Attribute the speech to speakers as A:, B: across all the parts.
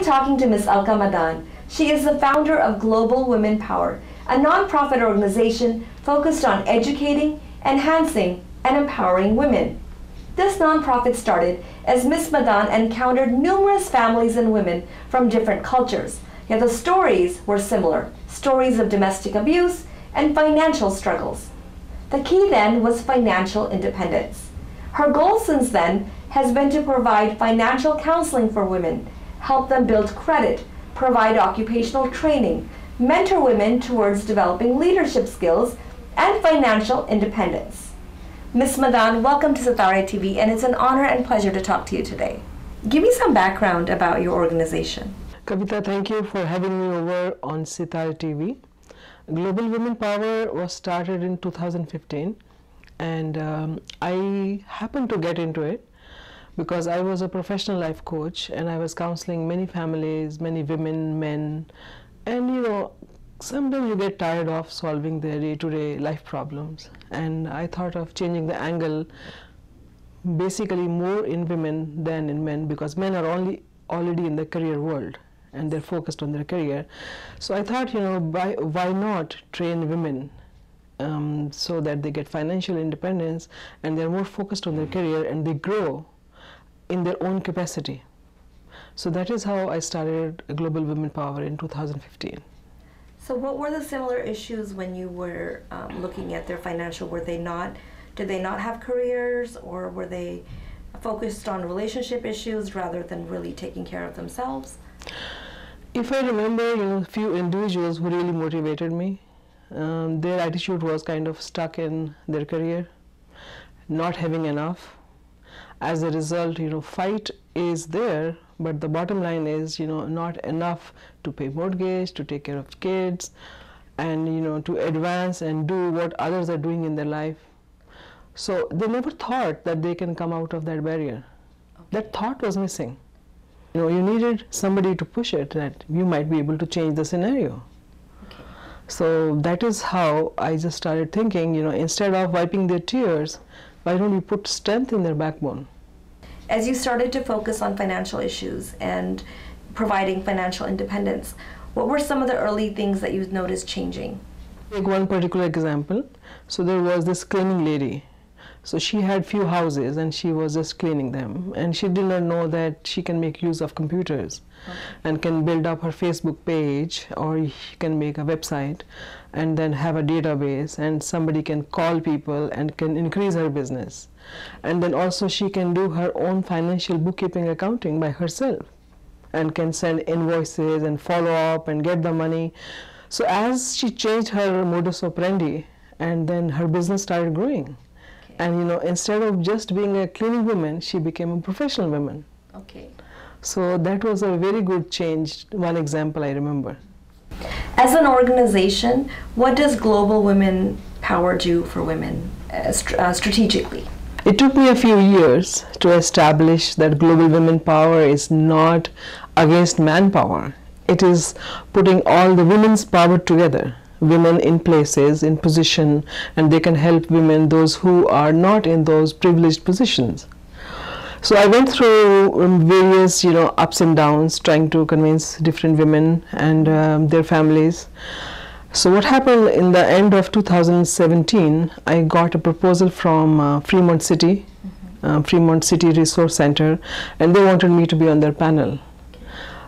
A: talking to Ms. Alka Madan. She is the founder of Global Women Power, a nonprofit organization focused on educating, enhancing, and empowering women. This nonprofit started as Ms. Madan encountered numerous families and women from different cultures, yet the stories were similar, stories of domestic abuse and financial struggles. The key then was financial independence. Her goal since then has been to provide financial counseling for women, help them build credit, provide occupational training, mentor women towards developing leadership skills and financial independence. Ms. Madan, welcome to Sitare TV, and it's an honor and pleasure to talk to you today. Give me some background about your organization.
B: Kavita, thank you for having me over on Sitare TV. Global Women Power was started in 2015, and I happened to get into it because I was a professional life coach and I was counseling many families, many women, men, and sometimes you get tired of solving their day-to-day life problems, and I thought of changing the angle, basically more in women than in men, because men are already in the career world and they're focused on their career. So I thought, why not train women so that they get financial independence and they're more focused on their career and they grow in their own capacity. So that is how I started Global Women Power in 2015.
A: So what were the similar issues when you were looking at their financial? Did they not have careers, or were they focused on relationship issues rather than really taking care of themselves?
B: If I remember, a few individuals who really motivated me, their attitude was kind of stuck in their career, not having enough. As a result, fight is there, but the bottom line is, not enough to pay mortgage, to take care of kids, and, to advance and do what others are doing in their life. So they never thought that they can come out of that barrier. Okay. That thought was missing. You needed somebody to push it, that you might be able to change the scenario. Okay. So that is how I just started thinking, instead of wiping their tears, why don't you put strength in their backbone?
A: As you started to focus on financial issues and providing financial independence, what were some of the early things that you noticed changing?
B: Take one particular example. So there was this cleaning lady. So she had few houses and she was just cleaning them, and she did not know that she can make use of computers. Okay. And can build up her Facebook page, or she can make a website and then have a database, and somebody can call people and can increase her business. And then also she can do her own financial bookkeeping, accounting by herself, and can send invoices and follow up and get the money. So as she changed her modus operandi, and then her business started growing. Okay. And instead of just being a cleaning woman, she became a professional woman. Okay. So that was a very good change, one example I remember.
A: As an organization, what does Global Women Power do for women strategically?
B: It took me a few years to establish that Global Women Power is not against manpower. It is putting all the women's power together. Women in places, in position, and they can help women, those who are not in those privileged positions. So I went through various, ups and downs, trying to convince different women and their families. So what happened in the end of 2017, I got a proposal from Fremont City Resource Center, and they wanted me to be on their panel.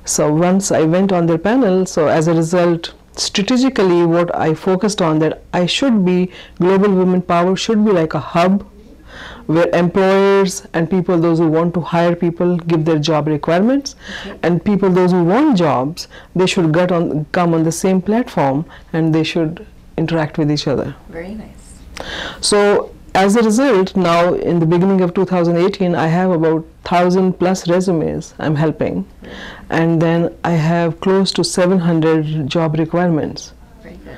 B: So once I went on their panel, so as a result, strategically what I focused on, that I should be, Global Women Power should be like a hub where employers and people, those who want to hire people, give their job requirements. Okay. And people, those who want jobs, they should come on the same platform, and they should interact with each other.
A: Very nice.
B: So as a result, now in the beginning of 2018, I have about 1,000+ resumes I'm helping. And then I have close to 700 job requirements.
A: Very good.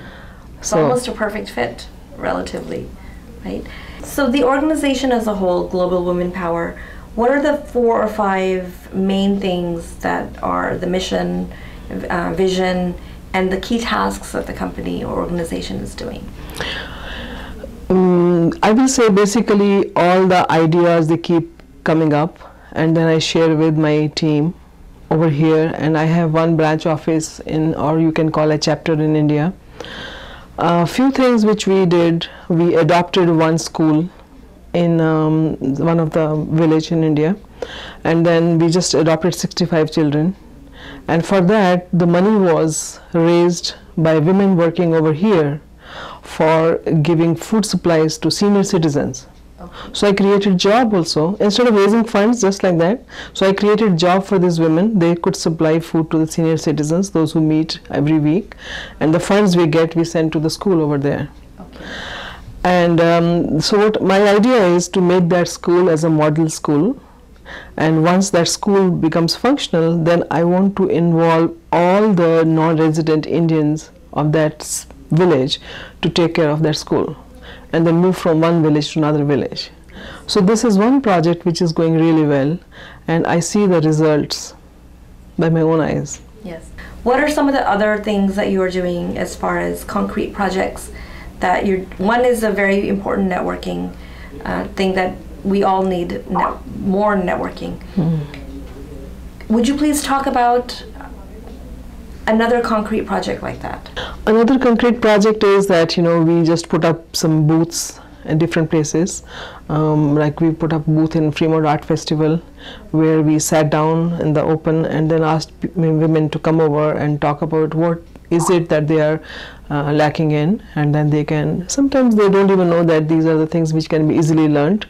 A: So almost a perfect fit, relatively, right? So the organization as a whole, Global Women Power, what are the 4 or 5 main things that are the mission, vision, and the key tasks that the company or organization is doing?
B: I will say basically all the ideas, they keep coming up, and then I share with my team over here, and I have one branch office in, or you can call a chapter in India. A few things which we did: we adopted one school in one of the village in India, and then we just adopted 65 children, and for that the money was raised by women working over here for giving food supplies to senior citizens. So I created job also, instead of raising funds just like that. So I created job for these women. They could supply food to the senior citizens, those who meet every week, and the funds we get we send to the school over there.
A: Okay.
B: And so what my idea is to make that school as a model school, and once that school becomes functional, then I want to involve all the non-resident Indians of that village to take care of that school, and then move from one village to another village. So this is one project which is going really well, and I see the results by my own eyes.
A: Yes. What are some of the other things that you are doing as far as concrete projects that you're, one is a very important networking thing that we all need more networking. Would you please talk about another concrete project like that?
B: Another concrete project is that, you know, we just put up some booths in different places. Like we put up a booth in Fremont Art Festival where we sat down in the open and then asked women to come over and talk about what is it that they are lacking in, and then they can, sometimes they don't even know that these are the things which can be easily learned,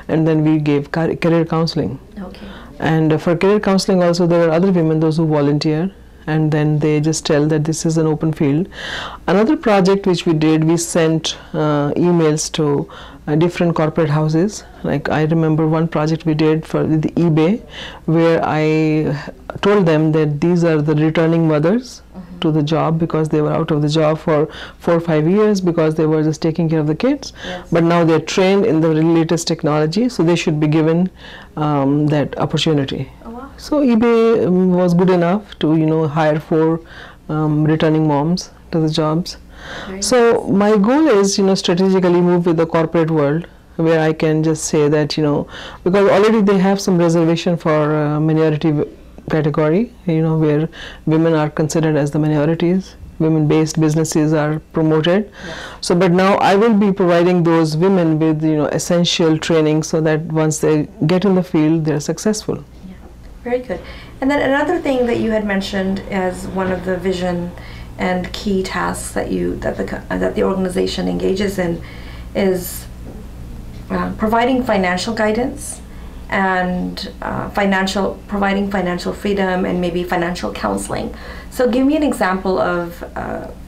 B: and then we gave career counseling.
A: Okay.
B: And for career counseling also there are other women, those who volunteer, and then they just tell that this is an open field. Another project which we did, we sent emails to different corporate houses. Like I remember one project we did for the eBay, where I told them that these are the returning mothers to the job because they were out of the job for 4 or 5 years because they were just taking care of the kids.
A: Yes.
B: But now they're trained in the latest technology, so they should be given that opportunity.
A: Oh, wow.
B: So eBay was good enough to, you know, hire 4 returning moms to the jobs. So my goal is, you know, strategically move with the corporate world, where I can just say that, you know, because already they have some reservation for minority category, you know, where women are considered as the minorities, women-based businesses are promoted.
A: Yes.
B: So, but now I will be providing those women with, you know, essential training so that once they get in the field, they're successful.
A: Yeah. Very good. And then another thing that you had mentioned as one of the vision and key tasks that the organization engages in is providing financial guidance and providing financial freedom and maybe financial counseling. So give me an example of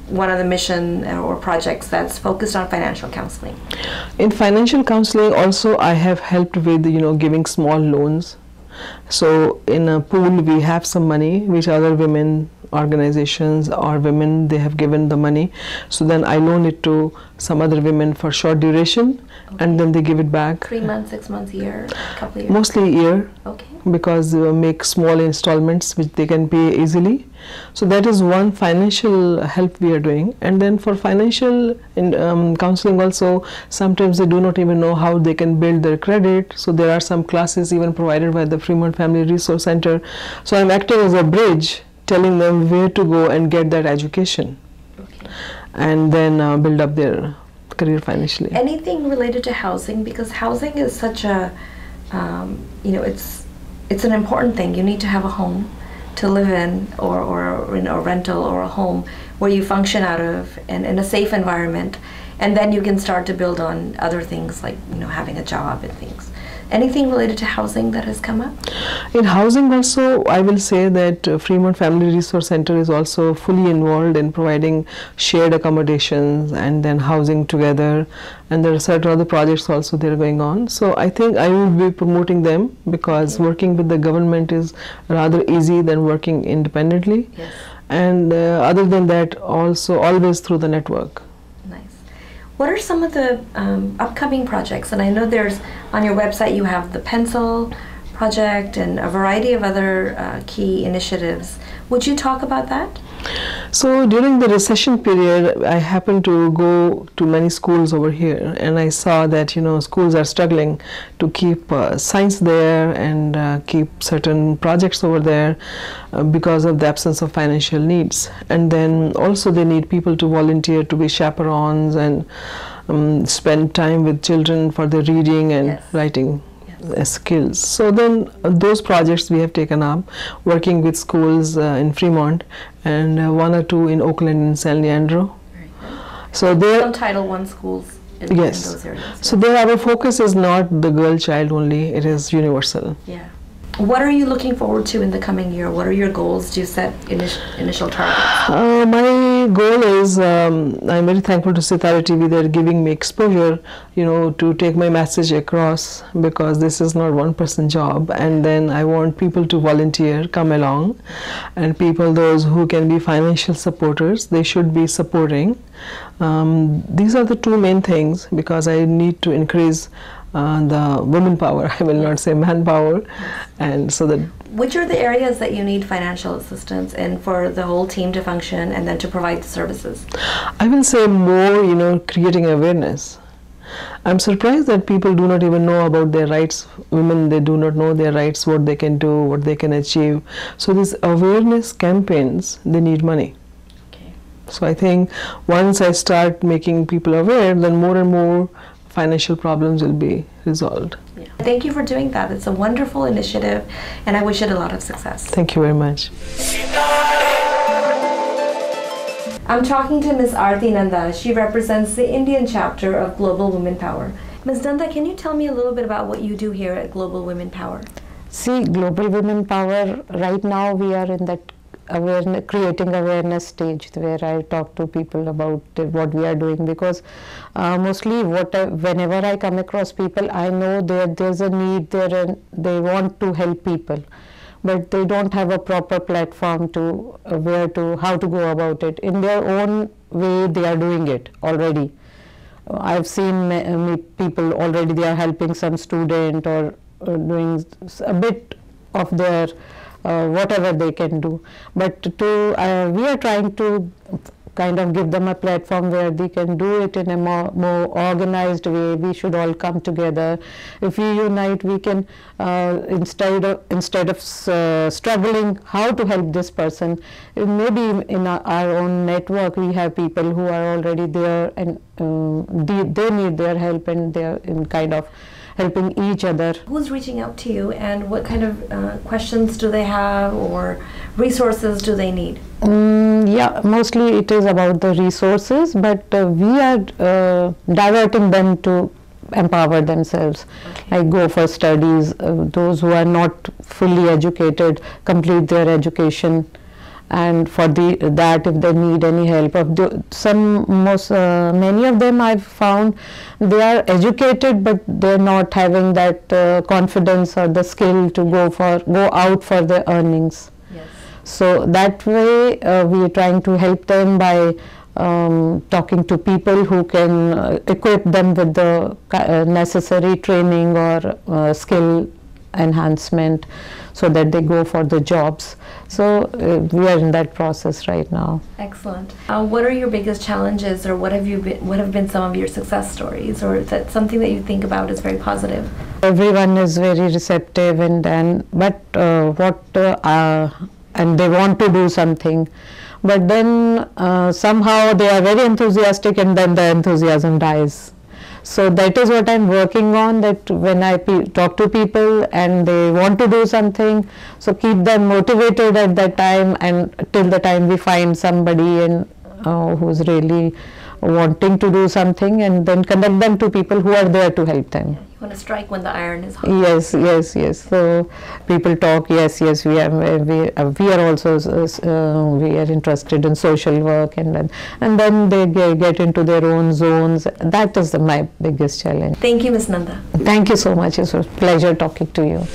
A: one of the mission or projects that's focused on financial counseling.
B: In financial counseling also I have helped with, you know, giving small loans. So in a pool we have some money which other women organizations or women, they have given the money, so then I loan it to some other women for short duration. Okay. And then they give it back.
A: 3 months, 6 months, a year, a couple of years?
B: Mostly a year.
A: Okay. Because
B: they make small installments which they can pay easily. So that is one financial help we are doing. And then for financial counseling also, sometimes they do not even know how they can build their credit. So there are some classes even provided by the Fremont Family Resource Center. So I'm acting as a bridge, telling them where to go and get that education. Okay. And then build up their career financially.
A: Anything related to housing, because housing is such a, you know, it's an important thing. You need to have a home to live in, or in a rental or a home where you function out of and in a safe environment, and then you can start to build on other things like, you know, having a job and things. Anything related to housing that has come up?
B: In housing also, I will say that Fremont Family Resource Center is also fully involved in providing shared accommodations and then housing together, and there are certain other projects also that are going on. So I think I will be promoting them because working with the government is rather easy than working independently.
A: Yes.
B: And other than that, also always through the network.
A: What are some of the upcoming projects? And I know there's, on your website you have the Pencil project and a variety of other key initiatives. Would you talk about that?
B: So during the recession period, I happened to go to many schools over here, and I saw that schools are struggling to keep science there and keep certain projects over there because of the absence of financial needs. And then also they need people to volunteer to be chaperones and spend time with children for their reading and writing skills. So then those projects we have taken up, working with schools in Fremont and one or two in Oakland and San Leandro. So there
A: some Title I schools in those areas.
B: So there our focus is not the girl child only, it is universal.
A: Yeah. What are you looking forward to in the coming year? What are your goals? Do you set initial targets?
B: My goal is, I'm very thankful to Sitara TV. They're giving me exposure, to take my message across, because this is not one person job. And then I want people to volunteer, come along, and people, those who can be financial supporters, they should be supporting. These are the two main things, because I need to increase the women power, I will not say manpower, and so that.
A: Which are the areas that you need financial assistance in for the whole team to function and then to provide the services?
B: I will say more, creating awareness. I'm surprised that people do not even know about their rights. Women, they do not know their rights, what they can do, what they can achieve. So these awareness campaigns, they need money.
A: Okay.
B: So I think once I start making people aware, then more and more financial problems will be resolved.
A: Yeah. Thank you for doing that. It's a wonderful initiative, and I wish it a lot of success.
B: Thank you very much.
A: I'm talking to Ms. Aarti Nanda. She represents the Indian chapter of Global Women Power. Ms. Nanda, can you tell me a little bit about what you do here at Global Women Power?
C: See, Global Women Power, right now we are in that creating awareness stage where I talk to people about what we are doing, because mostly whenever I come across people, I know that there's a need there and they want to help people, but they don't have a proper platform to how to go about it. In their own way, they are doing it already. I've seen people already, they are helping some student or doing a bit of their whatever they can do, but we are trying to kind of give them a platform where they can do it in a more organized way. We should all come together. If we unite, we can instead of struggling how to help this person, maybe in our own network we have people who are already there and they need their help, and they are in kind of helping each other.
A: Who's reaching out to you, and what kind of questions do they have or resources do they need?
C: Yeah, mostly it is about the resources, but we are diverting them to empower themselves.
A: Okay.
C: Like go for studies, those who are not fully educated complete their education, and for that if they need any help many of them I've found they are educated but they're not having that confidence or the skill to go out for the earnings.
A: Yes.
C: So that way we are trying to help them by talking to people who can equip them with the necessary training or skill enhancement so that they go for the jobs. So we are in that process right now.
A: Excellent. What are your biggest challenges, or what have been some of your success stories, or is that something that you think about as very positive?
C: Everyone is very receptive and they want to do something, but then somehow they are very enthusiastic and then the enthusiasm dies. So that is what I'm working on, that when I talk to people and they want to do something, so keep them motivated at that time, and till the time we find somebody who's really wanting to do something, and then connect them to people who are there to help them.
A: Yeah, you want to strike when the iron is hot.
C: Yes. So people talk, yes, we are also we are interested in social work, and then they get into their own zones. That is my biggest challenge.
A: Thank you, Ms. Nanda.
C: Thank you so much. It was a pleasure talking to you.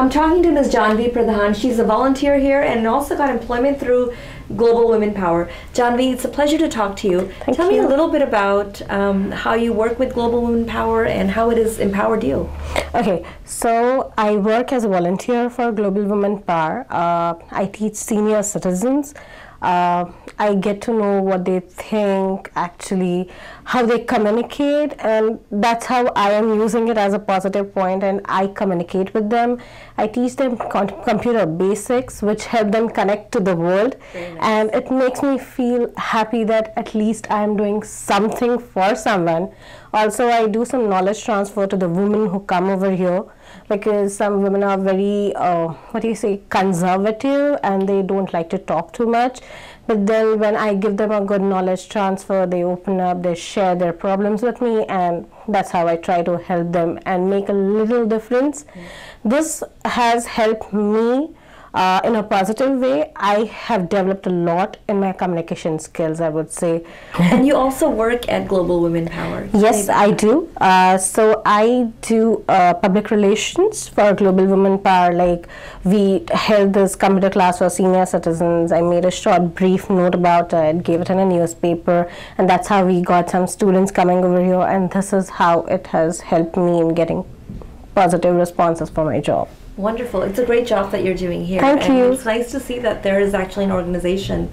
A: I'm talking to Ms. Janvi Pradhan. She's a volunteer here and also got employment through Global Women Power. Janvi, it's a pleasure to talk to you. Tell me a little bit about how you work with Global Women Power and how it has empowered you.
D: Okay, so I work as a volunteer for Global Women Power. I teach senior citizens. I get to know what they think, actually, how they communicate, and that's how I am using it as a positive point, and I communicate with them. I teach them computer basics, which help them connect to the world, and it makes me feel happy that at least I am doing something for someone. Also, I do some knowledge transfer to the women who come over here, because some women are very, conservative, and they don't like to talk too much. But then when I give them a good knowledge transfer, they open up, they share their problems with me, and that's how I try to help them and make a little difference. This has helped me in a positive way. I have developed a lot in my communication skills, I would say.
A: And you also work at Global Women Power.
D: Yes, I do. So I do public relations for Global Women Power. Like, we held this computer class for senior citizens. I made a short brief note about it, gave it in a newspaper, and that's how we got some students coming over here, and this is how it has helped me in getting positive responses for my job.
A: Wonderful. It's a great job that you're doing here.
D: Thank you.
A: It's nice to see that there is actually an organization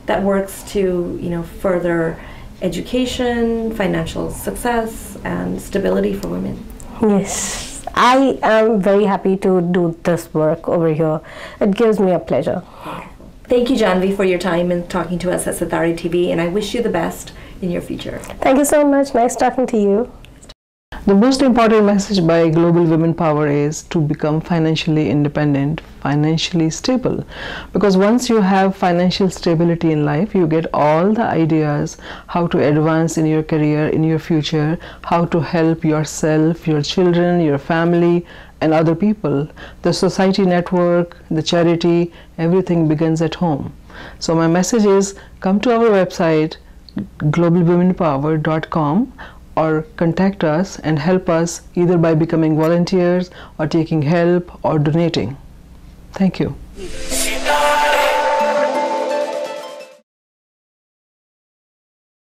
A: that works to, further education, financial success, and stability for women.
D: Yes. I am very happy to do this work over here. It gives me a pleasure.
A: Thank you, Janvi, for your time and talking to us at Satari TV, and I wish you the best in your future.
D: Thank you so much. Nice talking to you.
B: The most important message by Global Women Power is to become financially independent, financially stable. Because once you have financial stability in life, you get all the ideas how to advance in your career, in your future, how to help yourself, your children, your family, and other people. The society network, the charity, everything begins at home. So my message is, come to our website, globalwomenpower.com, or contact us and help us either by becoming volunteers or taking help or donating. Thank you.